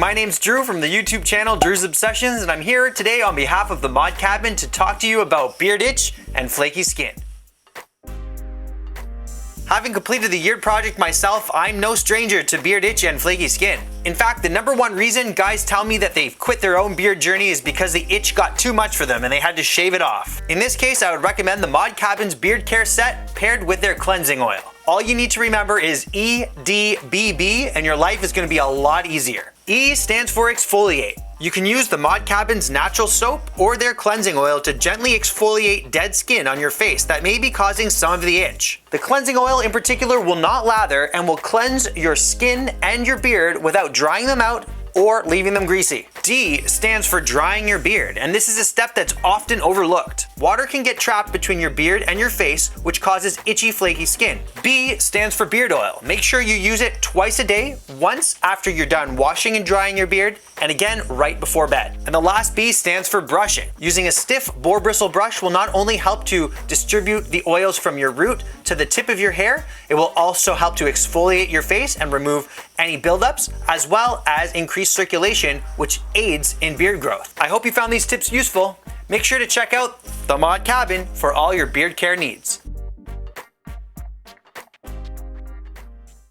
my name's Drew from the YouTube channel Drew's Obsessions, and I'm here today on behalf of the Mod Cabin to talk to you about beard itch and flaky skin. Having completed the year project myself, I'm no stranger to beard itch and flaky skin. In fact, the number one reason guys tell me that they've quit their own beard journey is because the itch got too much for them and they had to shave it off. In this case, I would recommend the Mod Cabin's beard care set paired with their cleansing oil. All you need to remember is EDBB and your life is going to be a lot easier. E stands for exfoliate. You can use the Mod Cabin's natural soap or their cleansing oil to gently exfoliate dead skin on your face that may be causing some of the itch. The cleansing oil in particular will not lather and will cleanse your skin and your beard without drying them out or leaving them greasy. D stands for drying your beard, and this is a step that's often overlooked. Water can get trapped between your beard and your face, which causes itchy, flaky skin. B stands for beard oil. Make sure you use it twice a day, once after you're done washing and drying your beard, and again right before bed. And the last B stands for brushing. Using a stiff boar bristle brush will not only help to distribute the oils from your root to the tip of your hair, it will also help to exfoliate your face and remove any buildups, as well as increase circulation, which aids in beard growth. I hope you found these tips useful. Make sure to check out the Mod Cabin for all your beard care needs.